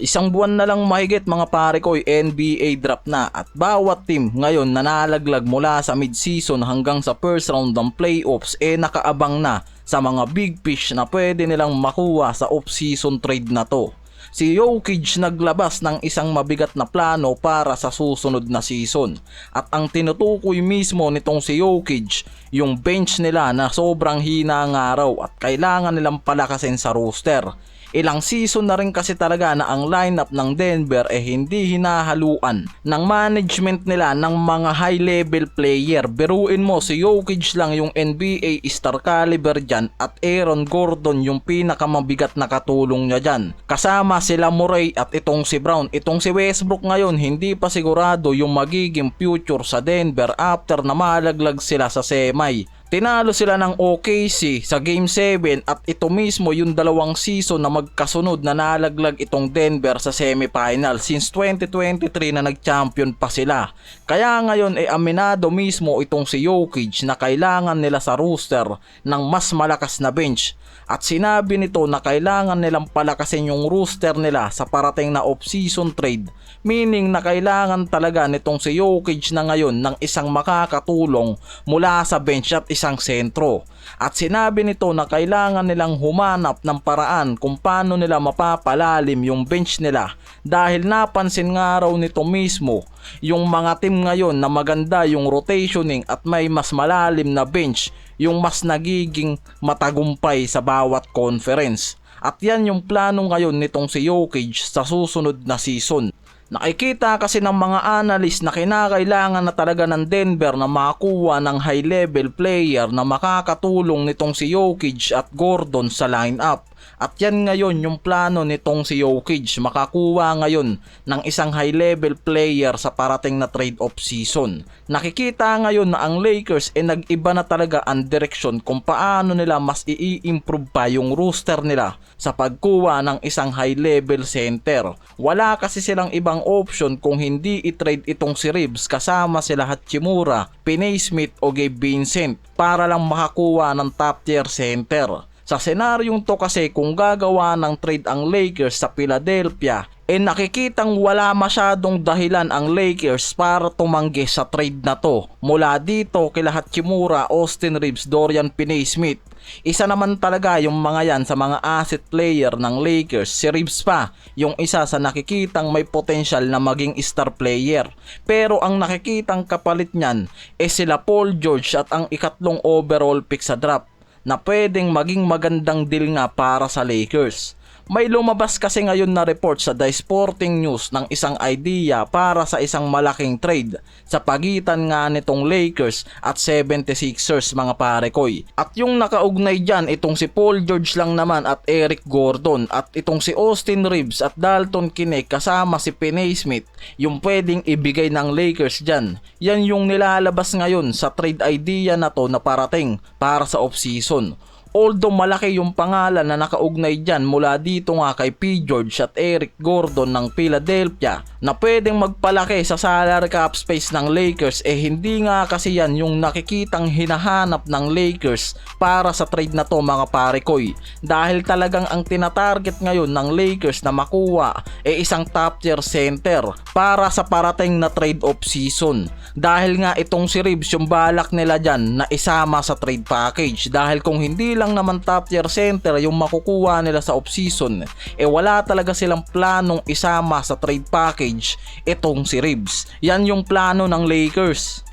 Isang buwan na lang mahigit mga pare ko, NBA draft na at bawat team ngayon nanalaglag mula sa mid-season hanggang sa first round ng playoffs nakaabang na sa mga big fish na pwede nilang makuha sa off-season trade na to. Si Jokic naglabas ng isang mabigat na plano para sa susunod na season at ang tinutukoy mismo nitong si Jokic yung bench nila na sobrang hina nga raw at kailangan nilang palakasin sa roster. Ilang season na rin kasi talaga na ang lineup ng Denver hindi hinahaluan ng management nila ng mga high level player. Biruin mo, si Jokic lang yung NBA star caliber dyan at Aaron Gordon yung pinakamabigat na katulong niya dyan. Kasama sila Murray at itong si Brown. Itong si Westbrook ngayon hindi pa sigurado yung magiging future sa Denver after na malaglag sila sa semi. Tinalo sila ng OKC sa Game 7 at ito mismo yung dalawang season na magkasunod na nalaglag itong Denver sa semifinal since 2023 na nag-champion pa sila. Kaya ngayon aminado mismo itong si Jokic na kailangan nila sa roster ng mas malakas na bench. At sinabi nito na kailangan nilang palakasin yung roster nila sa parating na off-season trade. Meaning na kailangan talaga nitong si Jokic na ngayon ng isang makakatulong mula sa bench at isang sentro. At sinabi nito na kailangan nilang humanap ng paraan kung paano nila mapapalalim yung bench nila. Dahil napansin nga raw nito mismo yung mga team ngayon na maganda yung rotationing at may mas malalim na bench yung mas nagiging matagumpay sa bawat conference. At yan yung plano ngayon nitong si Jokic sa susunod na season. Nakikita kasi ng mga analyst na kinakailangan na talaga ng Denver na makakuha ng high level player na makakatulong nitong si Jokic at Gordon sa lineup. At yan ngayon yung plano nitong si Jokic, makakuha ngayon ng isang high level player sa parating na trade off season. Nakikita ngayon na ang Lakers nag-iba na talaga ang direksyon kung paano nila mas i-improve pa yung roster nila sa pagkuha ng isang high level center. Wala kasi silang ibang option kung hindi i-trade itong si Reeves kasama sila Hachimura, Finney Smith o Gabe Vincent para lang makakuha ng top tier center. Sa senaryong to kasi kung gagawa ng trade ang Lakers sa Philadelphia, nakikitang wala masyadong dahilan ang Lakers para tumanggi sa trade na to. Mula dito kila Hachimura, Austin Reeves, Dorian Finney-Smith. Isa naman talaga yung mga yan sa mga asset player ng Lakers. Si Reeves pa, yung isa sa nakikitang may potential na maging star player. Pero ang nakikitang kapalit niyan sila Paul George at ang ikatlong overall pick sa draft na pwedeng maging magandang deal nga para sa Lakers. May lumabas kasi ngayon na report sa The Sporting News ng isang idea para sa isang malaking trade sa pagitan nga nitong Lakers at 76ers mga parekoy. At yung nakaugnay dyan itong si Paul George lang naman at Eric Gordon at itong si Austin Reeves at Dalton Knecht kasama si Finney Smith yung pwedeng ibigay ng Lakers dyan. Yan yung nilalabas ngayon sa trade idea na to na parating para sa off-season. Although malaki yung pangalan na nakaugnay dyan mula dito nga kay P. George at Eric Gordon ng Philadelphia na pwedeng magpalaki sa salary cap space ng Lakers hindi nga kasi yan yung nakikitang hinahanap ng Lakers para sa trade na to mga parekoy. Dahil talagang ang tinatarget ngayon ng Lakers na makuha isang top tier center para sa parating na trade off season. Dahil nga itong si Reeves yung balak nila dyan na isama sa trade package. Dahil kung hindi lang naman top tier center yung makukuha nila sa off-season, wala talaga silang planong isama sa trade package itong si Reeves. Yan yung plano ng Lakers.